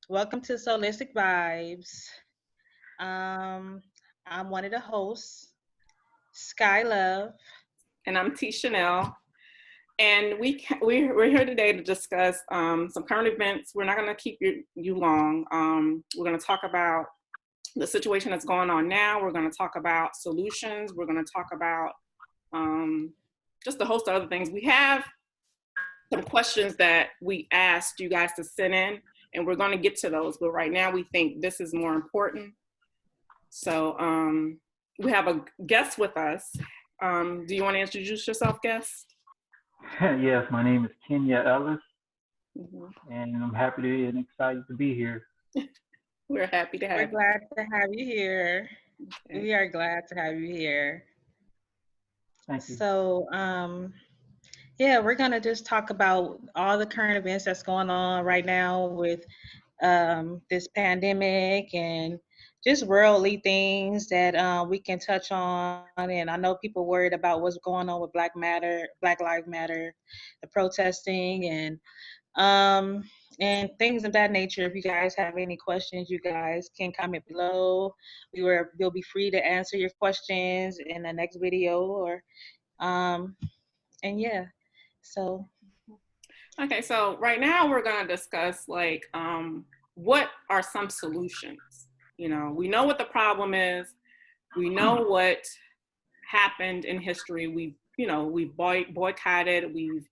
Welcome to Soulistic Vibes. Um, I'm one of the hosts, Sky Love. And I'm T. Chanel. And we're here today to discuss some current events. We're not going to keep you long. We're going to talk about the situation that's going on now. We're going to talk about solutions. We're going to talk about just a host of other things. We have some questions that we asked you guys to send in, and we're going to get to those. But right now, we think this is more important. So we have a guest with us. Do you want to introduce yourself, guest? Yes, my name is Kenya Ellis, Mhm. and I'm happy to and excited to be here. We're happy to We're have glad to have you here. you. We are glad to have you here. Thank you. So, we're gonna just talk about all the current events that's going on right now with this pandemic and just worldly things that we can touch on. And I know people worried about what's going on with Black Lives Matter, the protesting, and things of that nature. If you guys have any questions, you guys can comment below. You'll be free to answer your questions in the next video or um and yeah. So Okay, so right now we're going to discuss what are some solutions. We know what the problem is. We know what happened in history. We've boycotted. We've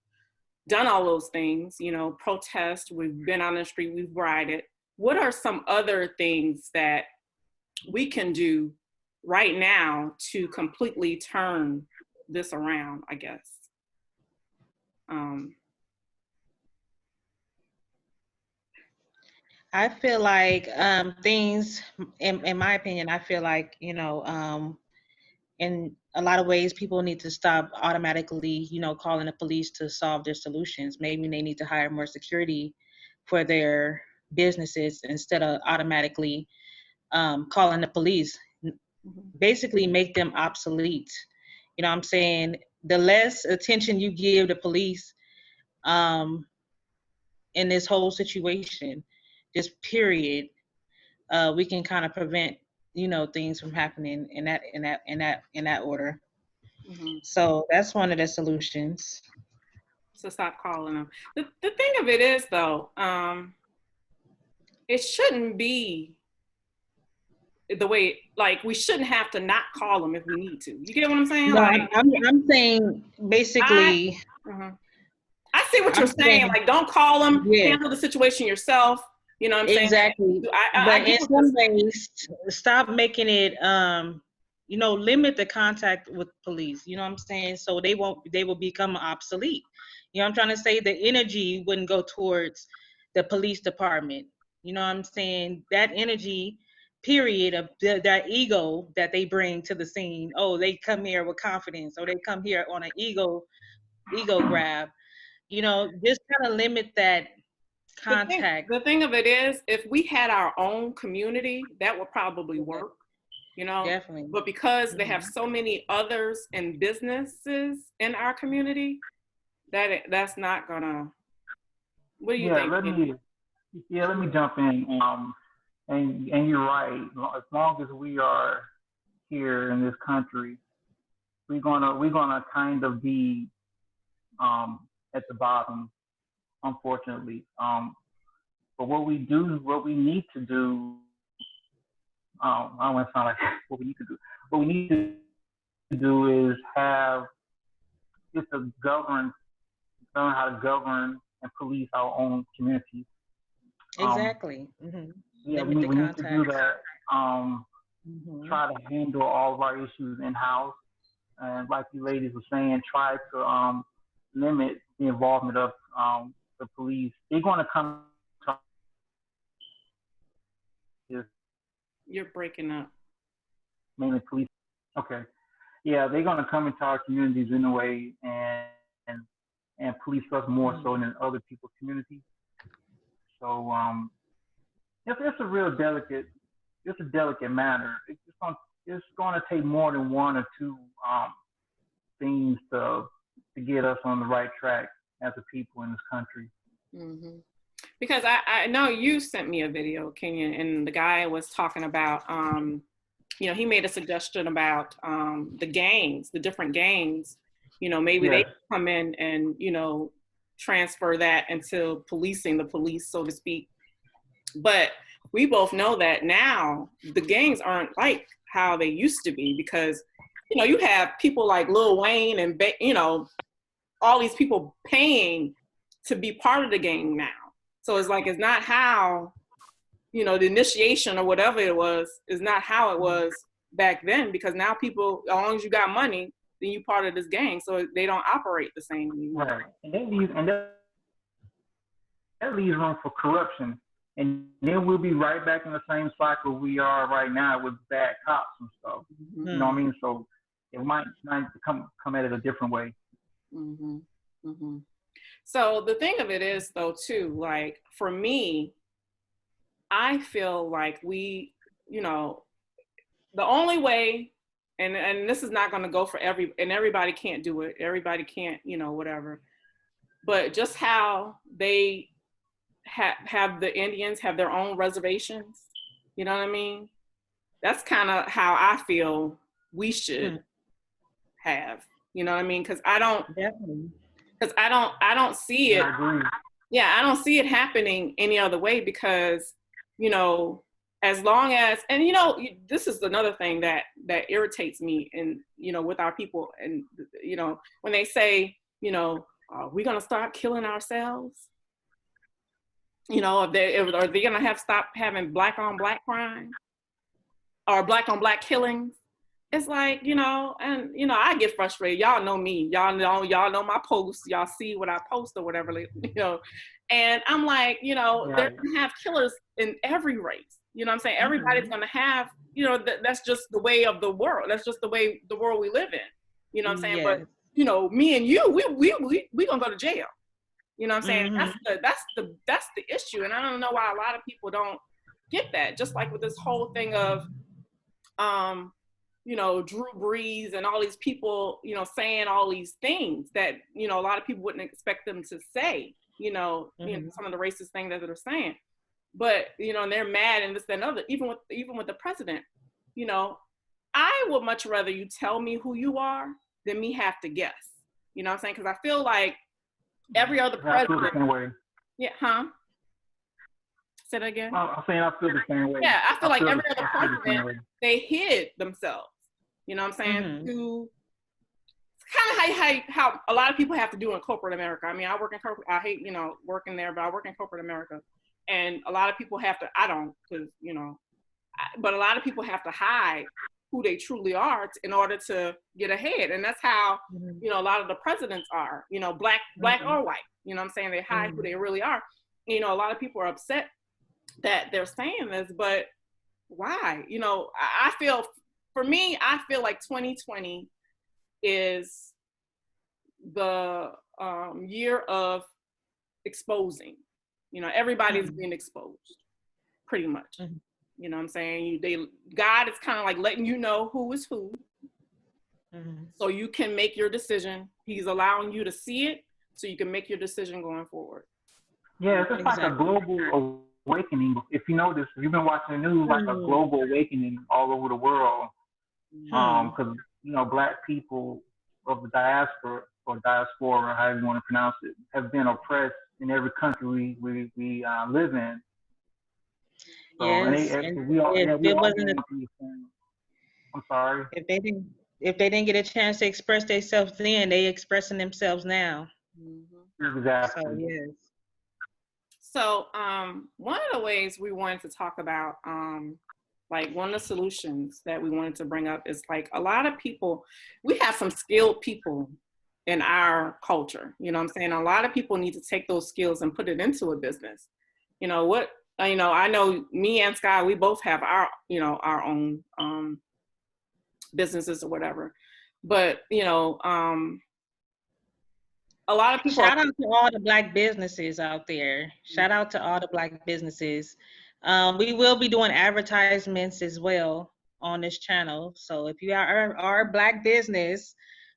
done all those things. Protest. We've been on the street. We've rioted. What are some other things that we can do right now to completely turn this around? I guess. Um, I feel like things in my opinion, I feel like, in a lot of ways people need to stop automatically, calling the police to solve their solutions. Maybe they need to hire more security for their businesses instead of automatically calling the police. Basically make them obsolete. You know what I'm saying? The less attention you give the police um, in this whole situation, just period, we can kind of prevent, things from happening in that order. mhm. So that's one of the solutions. So stop calling them. The thing of it is, though, it shouldn't be the way, like, we shouldn't have to not call them if we need to. You get what I'm saying? No, Like, I'm saying I, basically, uh I see what you're I'm saying. saying, Like, don't call them, yeah, handle the situation yourself. You know what I'm saying? exactly. I But get in what you're some saying. ways, stop making it, limit the contact with police. You know what I'm saying? So they will become obsolete. You know what I'm trying to say? The energy wouldn't go towards the police department. You know what I'm saying? That energy, period, of that ego that they bring to the scene. Oh, they come here with confidence, or they come here on an ego grab. Just kind of limit that contact. The thing of it is, if we had our own community, that would probably Yeah, work, you know. definitely. But because they have Hmm. so many others and businesses in our community, that's not gonna. What do you Yeah, think, let Kenny? me let me jump in. And you're right. As long as we are here in this country, we're gonna kind of be at the bottom, unfortunately. But what we need to do, I don't want to sound like what we need to do. What we need to do is have just a learn how to govern and police our own communities. Um, Exactly. yeah, Limit the we need to do contact. that. Hmm. Try to handle all of our issues in house, and like you ladies were saying, try to limit the involvement of the police. They're going to come to is You're breaking up. mainly police. Okay, yeah, they're going to come into our communities in a way and police us more so than Hmm. other people's communities. So it's a real delicate it's a delicate matter. It's going to take more than one or two things to get us on the right track as a people in this country. Hmm Because I know you sent me a video, Kenyon, and the guy was talking about, you know, he made a suggestion about the gangs, the different gangs, you know, maybe they come in and, you know, transfer that into policing, the police, so to speak. But we both know that now the gangs aren't like how they used to be, because, you know, you have people like Lil Wayne and, you know, all these people paying to be part of the gang now. So it's like, it's not how, you know, the initiation or whatever it was, is not how it was back then, because now people, as long as you got money, then you part of this gang. So they don't operate the same anymore. Right. That leaves room for corruption. And then we'll be right back in the same cycle we are right now with bad cops and stuff. Mm-hmm. You know what I mean? So it might come at it a different way. Mm-hmm. Mm-hmm. So the thing of it is, though, too, like for me, I feel like we, you know, the only way, and this is not going to go for everybody can't do it. Everybody can't, you know, whatever. But just how they have the Indians have their own reservations, you know what I mean? That's kind of how I feel we should have, you know what I mean? Because I don't see it. I agree. Yeah, I don't see it happening any other way, because, you know, as long as, and you know, this is another thing that irritates me, and you know, with our people, and you know, when they say, you know, are we gonna start killing ourselves? You know, are they gonna have stop having black on black crime or black on black killings? It's like, you know, and you know, I get frustrated. Y'all know me. Y'all know my posts. Y'all see what I post or whatever, you know. And I'm like, you know, they're gonna have killers in every race. You know what I'm saying? Everybody's gonna have, you know, that's just the way of the world. That's just the way the world we live in. You know what I'm saying? Yes. But you know, me and you, we gonna go to jail. You know what I'm saying? Mm-hmm. That's the issue. And I don't know why a lot of people don't get that. Just like with this whole thing of you know, Drew Brees and all these people, you know, saying all these things that, you know, a lot of people wouldn't expect them to say, you know, some of the racist things that they're saying. But, you know, and they're mad and this, that, and other, even with the president, you know, I would much rather you tell me who you are than me have to guess. You know what I'm saying? Because I feel like every other president. I feel the same way. Yeah, huh? Say that again? I'm saying I feel the same way. Yeah, I feel like every other president, they hid themselves. You know what I'm saying? Mm-hmm. To kind of how a lot of people have to do in corporate America. I mean, I work in corporate. I hate, you know, working there, but I work in corporate America, and a lot of people have to. I don't, because you know, but a lot of people have to hide who they truly are in order to get ahead, and that's how you know a lot of the presidents are. You know, black or white. You know what I'm saying? They hide who they really are. You know, a lot of people are upset that they're saying this, but why? You know, I feel. For me, I feel like 2020 is the year of exposing. You know, everybody's being exposed, pretty much. You know what I'm saying? God is kind of like letting you know who is who, so you can make your decision. He's allowing you to see it, so you can make your decision going forward. Yeah, it's just like a global awakening. If you notice, if you've been watching the news, like a global awakening all over the world. Because you know, black people of the diaspora or diaspora, however you want to pronounce it, have been oppressed in every country we live in. So, yes, I'm sorry. If they didn't get a chance to express themselves then, they expressing themselves now. Exactly. So yes. So one of the ways we wanted to talk about like one of the solutions that we wanted to bring up is like a lot of people, we have some skilled people in our culture, you know what I'm saying? A lot of people need to take those skills and put it into a business. You know what, you know, I know me and Sky, we both have our, you know, our own businesses or whatever, but you know, a lot of people. Shout out to all the black businesses out there. Shout out to all the black businesses. We will be doing advertisements as well on this channel. So if you are a black business,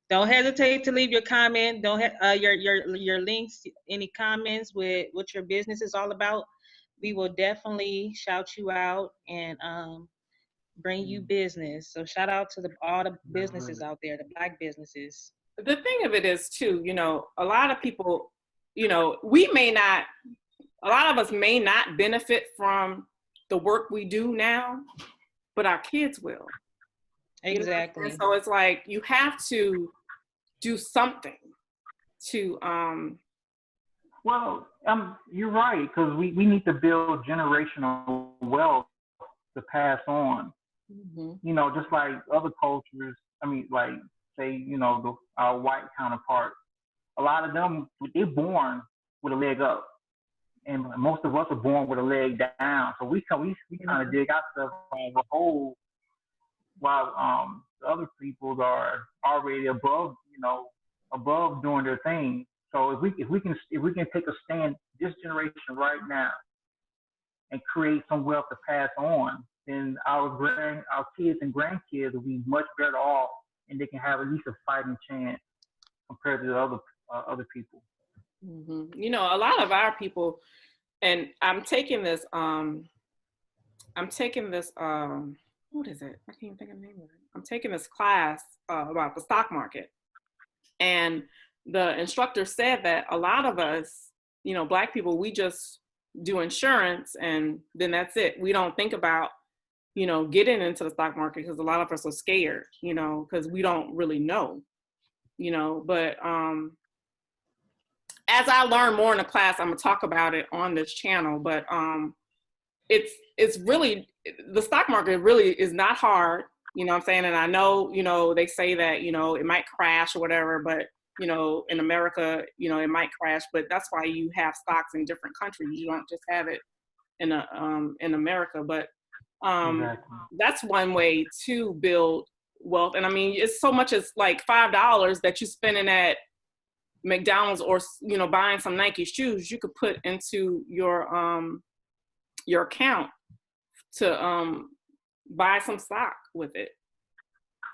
Don't hesitate to leave your comment. Don't your links, any comments with what your business is all about. We will definitely shout you out and bring you business. So shout out to all the businesses out there, the Black businesses. The thing of it is too, a lot of people, a lot of us may not benefit from the work we do now, but our kids will. Exactly. And so it's like you have to do something to Well, you're right, because we need to build generational wealth to pass on. Just like other cultures, like, say, our white counterparts, a lot of them, they're born with a leg up. And most of us are born with a leg down. So we kind of dig ourselves out of a hole, while the other peoples are already above doing their thing. So if we can take a stand this generation right now and create some wealth to pass on, then our kids and grandkids will be much better off, and they can have at least a fighting chance compared to the other people. A lot of our people, and I'm taking this what is it? I can't even think of the name of it. I'm taking this class about the stock market. And the instructor said that a lot of us, Black people, we just do insurance and then that's it. We don't think about, getting into the stock market because a lot of us are scared, because we don't really know, but as I learn more in the class, I'm gonna talk about it on this channel, but it's really, the stock market really is not hard, what I'm saying? And I know, they say that, it might crash or whatever, but, in America, it might crash, but that's why you have stocks in different countries. You don't just have it in America, but Exactly. that's one way to build wealth. And it's so much as like $5 that you're spending at McDonald's or, buying some Nike shoes, you could put into your account to buy some stock with it.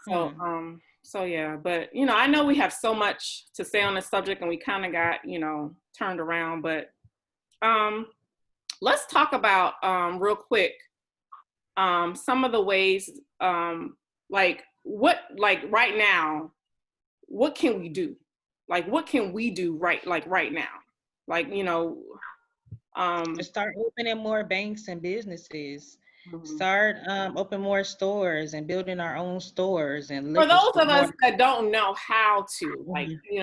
So so yeah, but I know we have so much to say on this subject and we kind of got turned around, but let's talk about real quick some of the ways like right now, what can we do? Like what can we do right now? Like start opening more banks and businesses. Start open more stores and building our own stores and for those of us that don't know how to, like a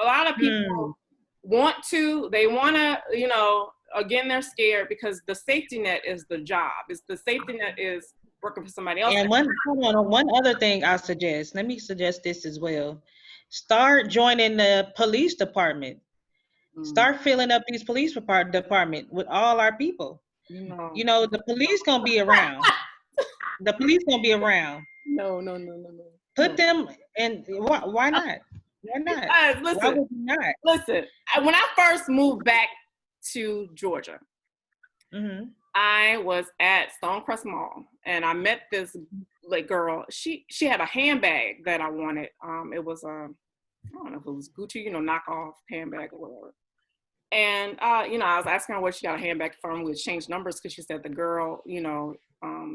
lot of people want to, they want to, again, they're scared because the safety net is the job. It's the safety net is working for somebody else. And one other thing I suggest, let me suggest this as well. Start joining the police department. Start filling up these police department with all our people. The police gonna be around. The police gonna be around. No. Put them in. Why not? Why not? Listen, why would you not? Listen, when I first moved back to Georgia, I was at Stonecrest Mall and I met this girl. She had a handbag that I wanted. It was I don't know if it was Gucci, knockoff handbag or whatever. And I was asking her where she got a handbag from. We exchanged numbers because she said the girl,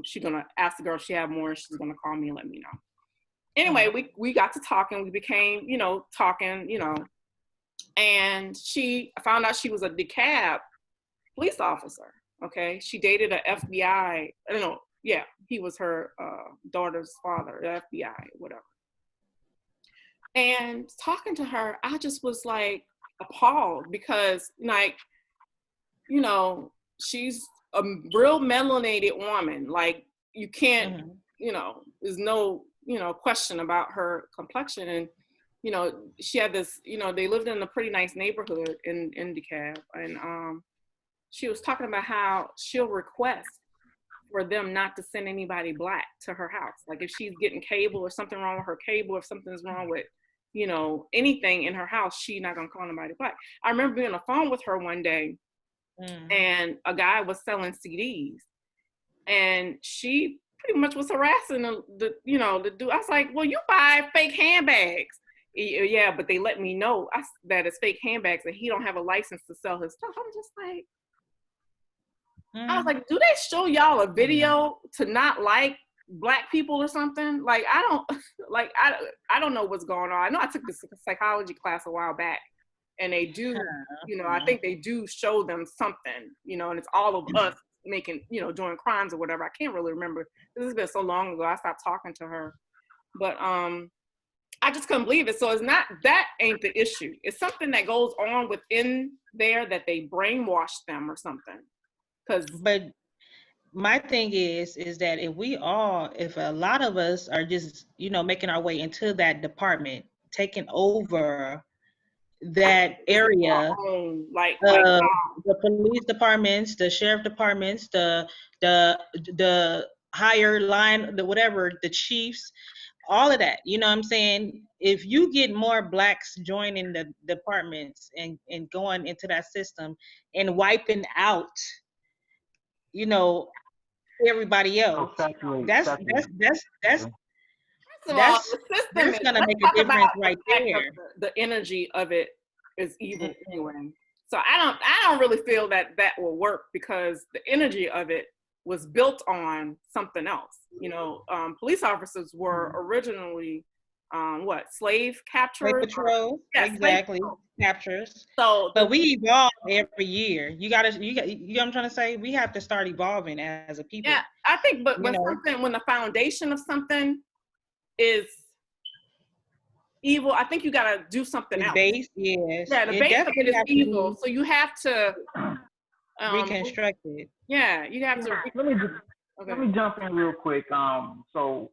she's gonna ask the girl if she had more and she's gonna call me and let me know. Anyway, we got to talking, we became, talking, and I found out she was a DeKalb police officer. Okay. She dated an FBI, he was her daughter's father, the FBI, whatever. And talking to her, I just was like appalled because she's a real melanated woman. Like you can't, there's no, question about her complexion. And, she had this, they lived in a pretty nice neighborhood in DeKalb. And she was talking about how she'll request for them not to send anybody Black to her house. Like if she's getting cable or something wrong with her cable, if something's wrong with, anything in her house, she's not gonna call anybody Black. I remember being on the phone with her one day and a guy was selling CDs and she pretty much was harassing the dude. I was like, well, you buy fake handbags. Yeah, but they let me know that it's fake handbags and he don't have a license to sell his stuff. I'm just like, I was like, do they show y'all a video to not like Black people or something? Like, I don't know what's going on. I know I took this psychology class a while back, and they do, I think they do show them something, and it's all of us making, doing crimes or whatever. I can't really remember. This has been so long ago. I stopped talking to her, but I just couldn't believe it. So it's not, that ain't the issue. It's something that goes on within there that they brainwash them or something. But my thing is that if a lot of us are just, making our way into that department, taking over that area, the police departments, the sheriff departments, the higher line, the chiefs, all of that, you know what I'm saying? If you get more Blacks joining the departments and going into that system and wiping out, everybody else, that's gonna make a difference right there. The energy of it is evil anyway. So I don't really feel that will work, because the energy of it was built on something else. Police officers were originally slave capturers? Slave patrol, exactly, captures. So, but we evolve every year. You know what I'm trying to say? We have to start evolving as a people. Yeah, I think, but when the foundation of something is evil, I think you got to do something else. Base, yes. Yeah, the base of it is evil, so you have to reconstruct it. Yeah, you have to. Let me jump in real quick. So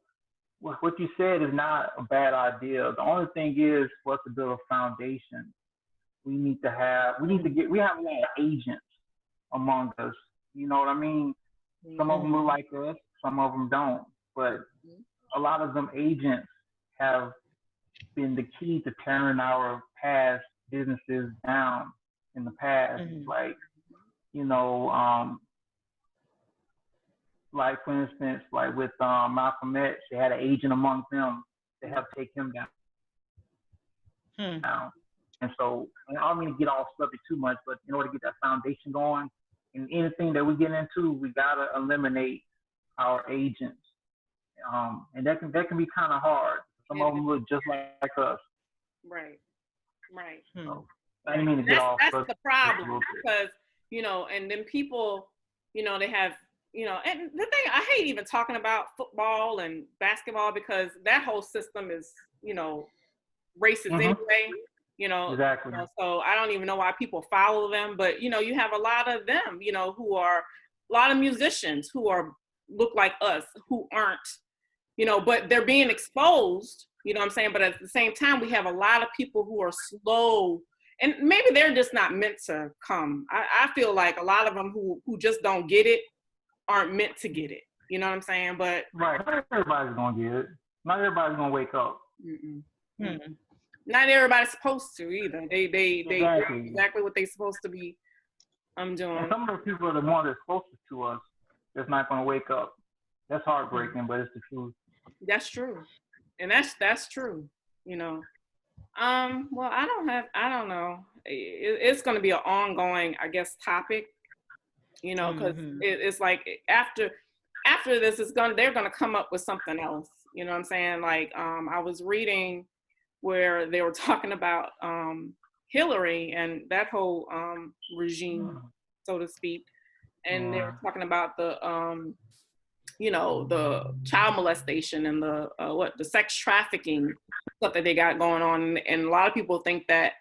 what you said is not a bad idea. The only thing is, for us to build a foundation, we have a lot of agents among us. You know what I mean? Some of them look like us, some of them don't. But a lot of them agents have been the key to tearing our past businesses down in the past. Like, like for instance, like with Malcolm X, they had an agent among them to help take him down. And so, I don't mean to get off subject too much, but in order to get that foundation going, in anything that we get into, we gotta eliminate our agents. And that can be kind of hard. Some of them look just like us. Right. So, I didn't mean to get off. That's the problem, because and then people, they have, and the thing, I hate even talking about football and basketball, because that whole system is, racist anyway. Exactly. So I don't even know why people follow them, but you have a lot of them, who are a lot of musicians who look like us, who aren't, but they're being exposed. You know what I'm saying? But at the same time, we have a lot of people who are slow, and maybe they're just not meant to come. I feel like a lot of them who just don't get it aren't meant to get it. You know what I'm saying? But right, not everybody's gonna get it. Not everybody's gonna wake up. Not everybody's supposed to either. They do exactly what they're supposed to be doing. And some of the people are the ones that's closest to us that's not gonna wake up. That's heartbreaking, but it's the truth. That's true. And that's true, Well, I don't know. It's going to be an ongoing, I guess, topic, because it's like after this, they're going to come up with something else. You know what I'm saying? Like, I was reading where they were talking about Hillary and that whole regime, so to speak. And they were talking about the the child molestation and the sex trafficking stuff that they got going on. And a lot of people think that,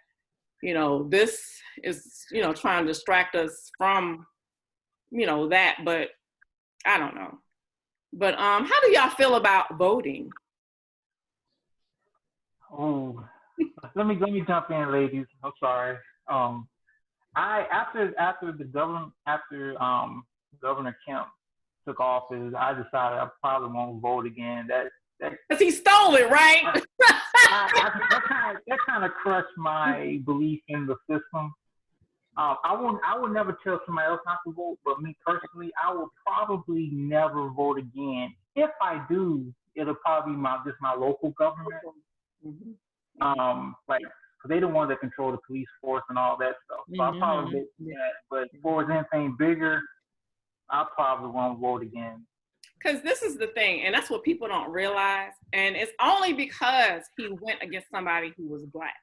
this is, trying to distract us from, that, but I don't know. But how do y'all feel about voting? Oh, let me jump in, ladies. I'm sorry. After Governor Kemp took office, I decided I probably won't vote again. Because he stole it, right? that kind of crushed my belief in the system. I would never tell somebody else not to vote, but me personally, I will probably never vote again. If I do, it'll probably be just my local government. Like, 'cause they the ones that control the police force and all that stuff. So I probably vote for that. But as far as anything bigger, I probably won't vote again. Because this is the thing, and that's what people don't realize. And it's only because he went against somebody who was Black.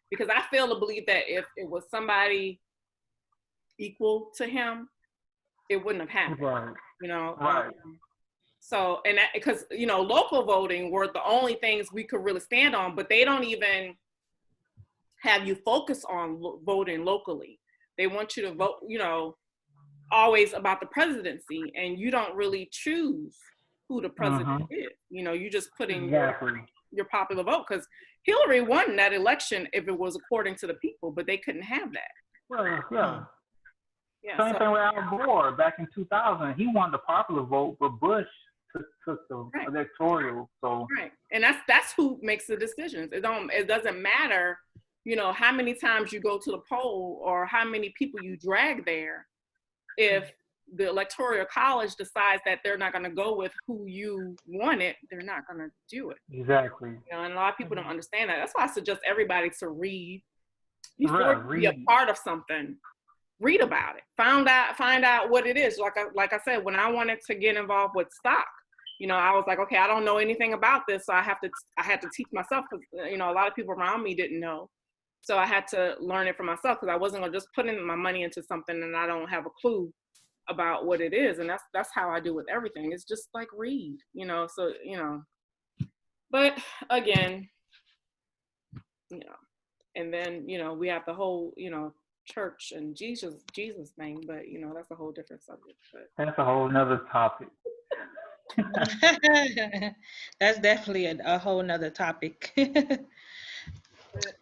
Because I fail to believe that if it was somebody equal to him, it wouldn't have happened. Right. You know. Right. So, and that, because, you know, local voting were the only things we could really stand on, but they don't even have you focus on voting locally. They want you to vote, you know, always about the presidency, and you don't really choose who the president is. You know, you just put in your popular vote, because Hillary won that election if it was according to the people, but they couldn't have that. Well, yeah. Same thing with Al Gore back in 2000. He won the popular vote, but Bush took the electoral. So and that's who makes the decisions. It doesn't matter, you know, how many times you go to the poll or how many people you drag there. If the electoral college decides that they're not going to go with who you wanted, they're not going to do it. Exactly. You know, and a lot of people don't understand that. That's why I suggest everybody to read before you be a part of something. Read about it. Find out what it is. Like I said, when I wanted to get involved with stock, you know, I was like, okay, I don't know anything about this, so I had to teach myself, because, you know, a lot of people around me didn't know. So I had to learn it for myself, because I wasn't gonna just put in my money into something and I don't have a clue about what it is. And that's how I do with everything. It's just like read, you know. So, you know, but again, you know, and then, you know, we have the whole, you know, church and Jesus thing, but, you know, that's a whole different subject. But that's a whole nother topic. That's definitely a whole nother topic.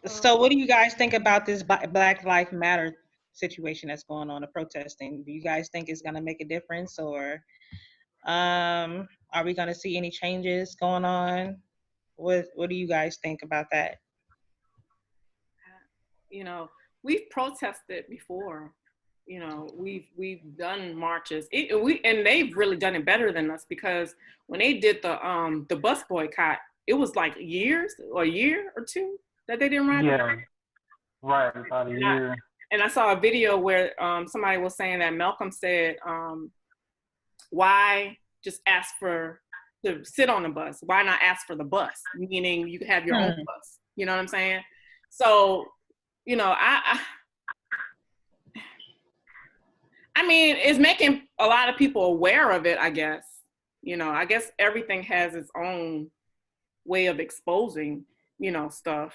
So what do you guys think about this Black Lives Matter situation that's going on, the protesting? Do you guys think it's going to make a difference, or are we going to see any changes going on? What do you guys think about that? You know, we've protested before. You know, we've done marches. And they've really done it better than us, because when they did the bus boycott, it was like a year or two that they didn't ride. Yeah, right, about a year. And I saw a video where somebody was saying that Malcolm said, why just ask to sit on the bus? Why not ask for the bus? Meaning you have your own bus. You know what I'm saying? So, you know, I mean, it's making a lot of people aware of it, I guess. You know, I guess everything has its own way of exposing, you know, stuff.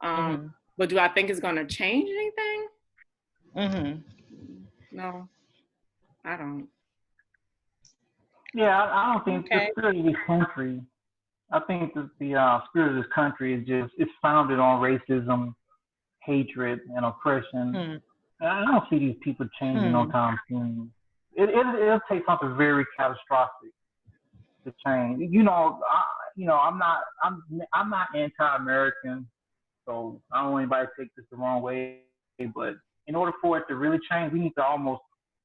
But do I think it's going to change anything? No, I don't. Yeah, I don't think the spirit of this country, I think that the spirit of this country it's founded on racism, hatred, and oppression. I don't see these people changing no time soon. It'll take something very catastrophic to change. You know, I'm not anti-American, so I don't want anybody to take this the wrong way. But in order for it to really change, we need to almost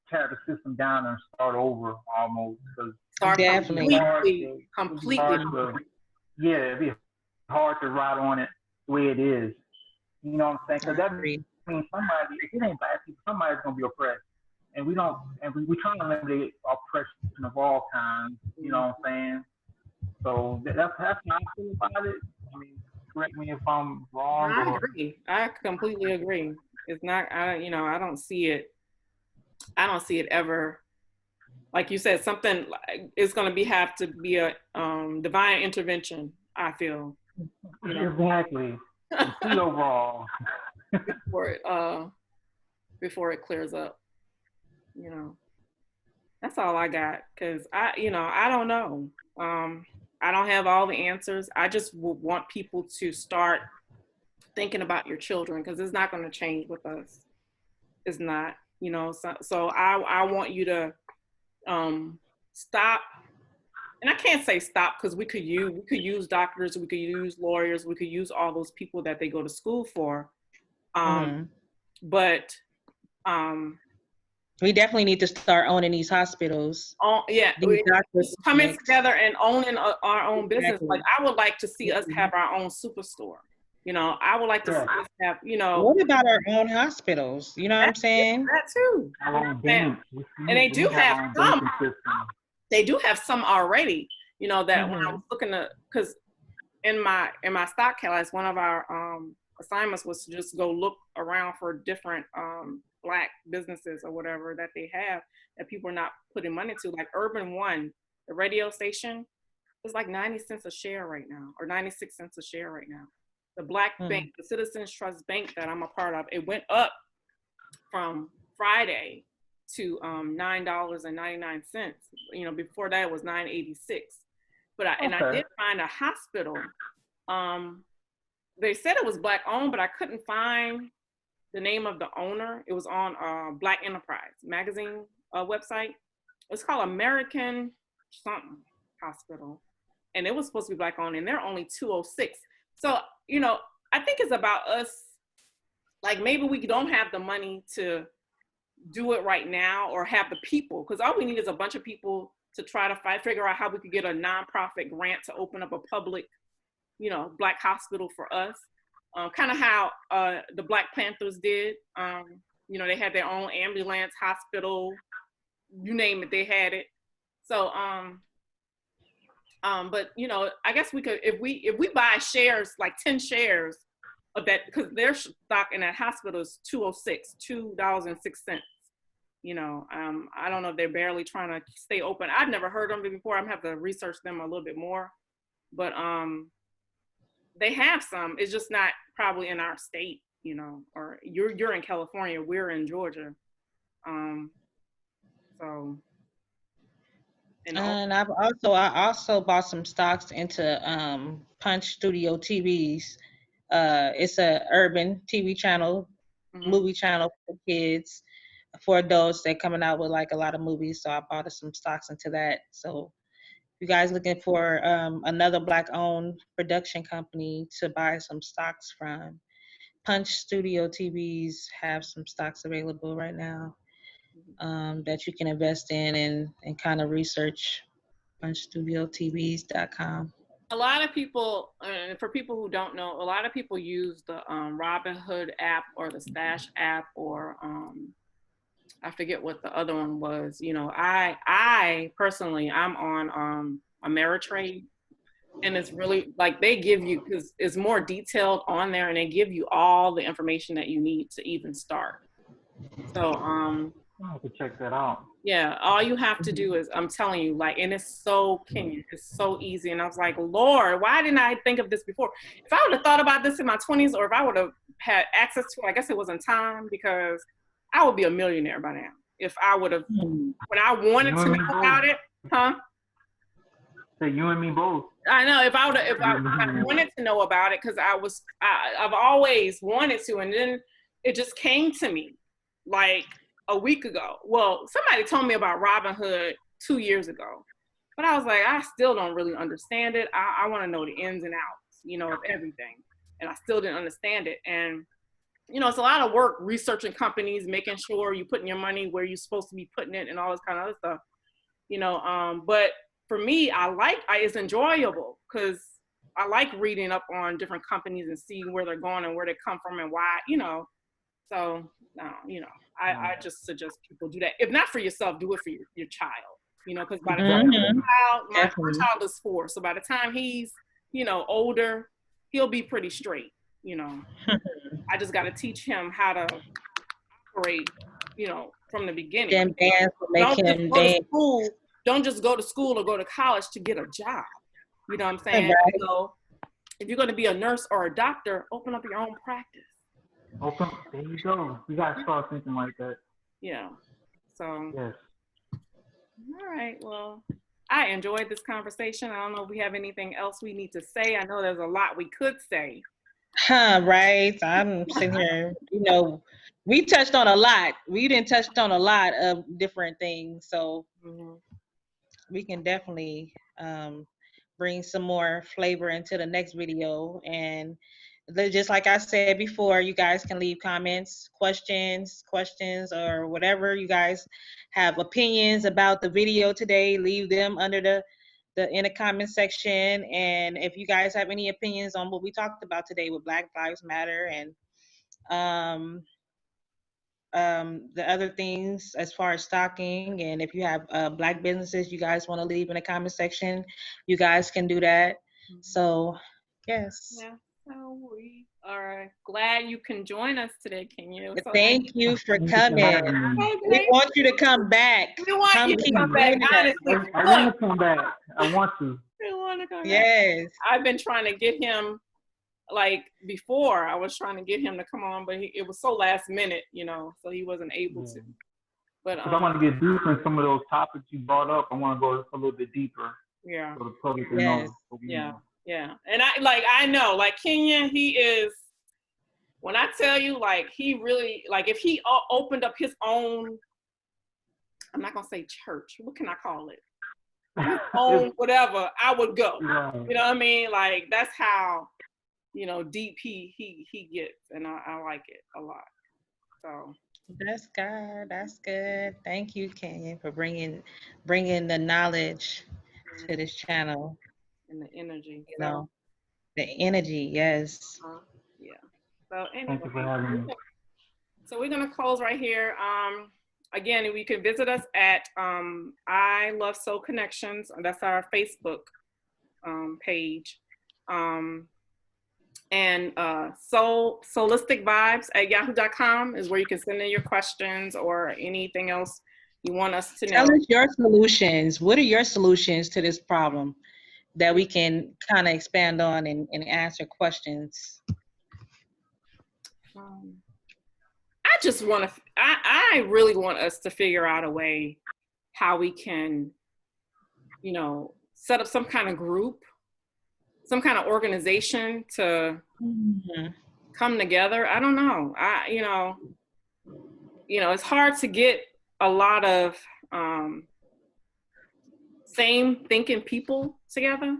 tear the system down and start over almost. Completely. It'd be hard to ride on it the way it is. You know what I'm saying? Because that means somebody, if it ain't black people, somebody's gonna be oppressed, and we trying to eliminate oppression of all kinds. You know what I'm saying? So that's how I feel about it. I mean, correct me if I'm wrong. I agree. I completely agree. It's not. I don't see it. I don't see it ever. Like you said, something is going to have to be a divine intervention. I feel. You know? Exactly. See overall. Before it clears up, you know. That's all I got, because I don't know. I don't have all the answers. I just want people to start thinking about your children, because it's not going to change with us. It's not, you know. So I want you to stop. And I can't say stop, because we could use doctors, we could use lawyers, we could use all those people that they go to school for. But we definitely need to start owning these hospitals. Coming together and owning our own business. Like, I would like to see us have our own superstore. You know, I would like to see us have, you know. What about our own hospitals? You know what I'm saying? That too. And they do have some. They do have some already. You know, that when I was looking to, because in my stock class, one of our assignments was to just go look around for different Black businesses or whatever that they have that people are not putting money to. Like Urban One, the radio station, is like 90 cents a share right now, or 96 cents a share right now. The Black Bank, the Citizens Trust Bank that I'm a part of, it went up from Friday to $9.99. You know, before that it was $9.86. But I did find a hospital. They said it was Black owned, but I couldn't find the name of the owner. It was on Black Enterprise magazine website. It's called American something Hospital, and it was supposed to be Black owned, and they're only 206. So, you know, I think it's about us. Like maybe we don't have the money to do it right now, or have the people, because all we need is a bunch of people to try to figure out how we could get a nonprofit grant to open up a public, you know, Black hospital for us. Kind of how the Black Panthers did. You know, they had their own ambulance, hospital, you name it, they had it. So, but you know, I guess we could, if we buy shares, like 10 shares of that, because their stock in that hospital is $2.06. You know, I don't know if they're barely trying to stay open. I've never heard of them before. I'm gonna have to research them a little bit more. But they have some. It's just not probably in our state, you know, or you're in California, we're in Georgia. So. And I also bought some stocks into Punch Studio TVs. It's a urban TV channel, movie channel for kids, for adults. They're coming out with like a lot of movies, so I bought some stocks into that. So if you guys looking for another Black-owned production company to buy some stocks from, Punch Studio TVs have some stocks available right now that you can invest in and kind of research. punchstudiotvs.com. A lot of people, for people who don't know, a lot of people use the Robinhood app or the Stash app, or I forget what the other one was. You know, I personally, I'm on Ameritrade, and it's really like they give you, because it's more detailed on there, and they give you all the information that you need to even start. So I have to check that out. Yeah, all you have to do is, I'm telling you, like, and it's so Kenyan, it's so easy. And I was like, Lord, why didn't I think of this before? If I would have thought about this in my 20s, or if I would have had access to it, I guess it wasn't time, because I would be a millionaire by now. If I would have, when I wanted to know about it, So you and me both. I know, if I wanted to know about it, because I've always wanted to, and then it just came to me, like, a week ago. Well, somebody told me about Robinhood 2 years ago, but I was like, I still don't really understand it. I want to know the ins and outs, you know, of everything. And I still didn't understand it. And, you know, it's a lot of work researching companies, making sure you're putting your money where you're supposed to be putting it, and all this kind of other stuff, you know. But for me, it's enjoyable, because I like reading up on different companies and seeing where they're going and where they come from and why, you know. So, you know, I just suggest people do that. If not for yourself, do it for your child, you know, because by the time my child is 4, so by the time he's, you know, older, he'll be pretty straight, you know. I just got to teach him how to operate, you know, from the beginning. Don't just go to school or go to college to get a job. You know what I'm saying? Right. So if you're going to be a nurse or a doctor, open up your own practice. There you go. We got to start thinking like that. Yeah. So. Yes. All right. Well, I enjoyed this conversation. I don't know if we have anything else we need to say. I know there's a lot we could say. Right. I'm sitting here, you know, we touched on a lot. We didn't touch on a lot of different things. So we can definitely bring some more flavor into the next video. And just like I said before, you guys can leave comments, questions, or whatever you guys have opinions about the video today. Leave them under the in the comment section. And if you guys have any opinions on what we talked about today with Black Lives Matter and the other things as far as stocking, and if you have Black businesses you guys want to leave in the comment section, you guys can do that. So yes. Yeah. So we are glad you can join us today, Kenya. So Thank you for Thank you coming. having me. We want you to come back. We want you to keep come back, joining us. honestly. I want to come back. I want to. We want to come back. Yes. I've been trying to get him, like before, I was trying to get him to come on, but it was so last minute, you know, so he wasn't able to. But I want to get deeper in some of those topics you brought up. I want to go a little bit deeper. Yeah. So the public can Yes. know. what we Yeah. know. Yeah. And I know, like Kenya, he is, when I tell you, like, he really, like, if he opened up his own, I'm not going to say church, what can I call it? His own whatever, I would go. Yeah. You know what I mean? Like, that's how, you know, deep he gets. And I like it a lot. So. That's good. That's good. Thank you, Kenya, for bringing the knowledge to this channel. And the energy. You know, the energy. Yes. Yeah. So anyway. Thank you for having me. So we're gonna close right here. Again, you can visit us at I Love Soul Connections. That's our Facebook page. And Soulistic Vibes at yahoo.com is where you can send in your questions or anything else you want us to know. Tell us your solutions. What are your solutions to this problem that we can kind of expand on and answer questions? I just want to, I really want us to figure out a way how we can, you know, set up some kind of group, some kind of organization to come together. I don't know. You know, it's hard to get a lot of same thinking people together.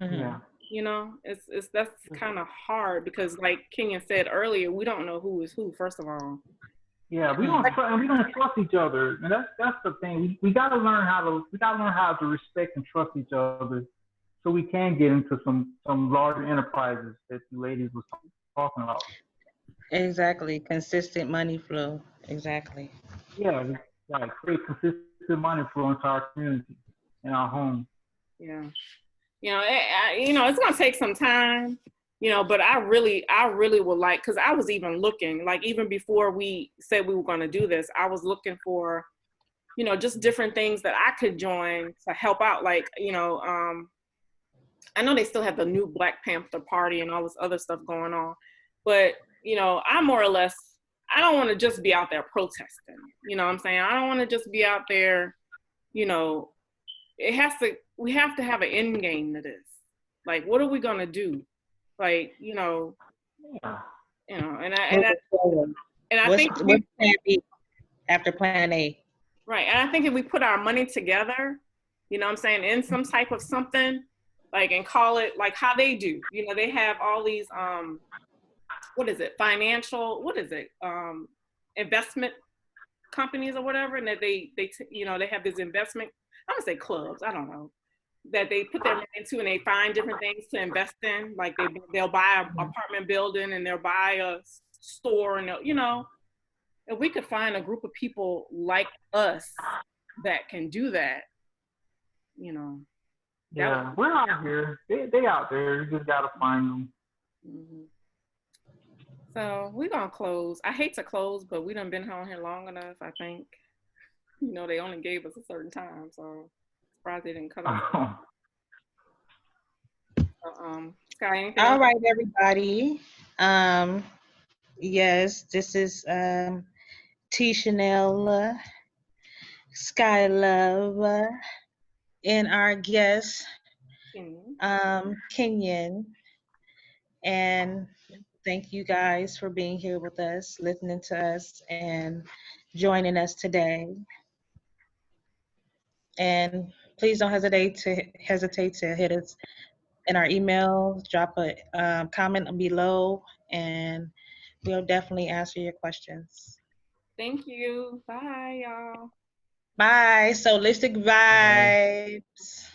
Yeah. You know, that's kind of hard because, like Kenya said earlier, we don't know who is who. First of all. Yeah, we don't trust each other, and that's the thing. We got to learn how to respect and trust each other, so we can get into some larger enterprises that you ladies was talking about. Exactly. Consistent money flow. Exactly. Yeah, create consistent money flow into our community and our home. Yeah. You know, it's gonna take some time, you know, but I really would like, because I was even looking, like even before we said we were gonna do this, I was looking for, you know, just different things that I could join to help out. Like, you know, I know they still have the new Black Panther Party and all this other stuff going on, but you know, I more or less, I don't want to just be out there protesting. You know what I'm saying? I don't want to just be out there, you know, we have to have an end game to this. Like, what are we gonna do? Like, you know, and I think what's plan B after plan A? Right, and I think if we put our money together, you know what I'm saying, in some type of something, like, and call it like how they do. You know, they have all these what is it? Investment companies or whatever, and that they you know, they have this investment, I'm gonna say clubs, I don't know, that they put their money into, and they find different things to invest in. Like they'll buy an apartment building, and they'll buy a store, and you know, if we could find a group of people like us that can do that, you know. Yeah, we're out here. They out there. You just gotta find them. Mm-hmm. So we're gonna close. I hate to close, but we done been on here long enough, I think. You know, they only gave us a certain time, so surprised they didn't cut us off. Sky, anything All else? right, everybody. Yes, this is T Chanel, Sky Love, and our guest, Kenyon. And thank you guys for being here with us, listening to us, and joining us today. And please don't hesitate to hit us in our email, drop a comment below, and we'll definitely answer your questions. Thank you. Bye, y'all. Bye. Soulistic Vibes.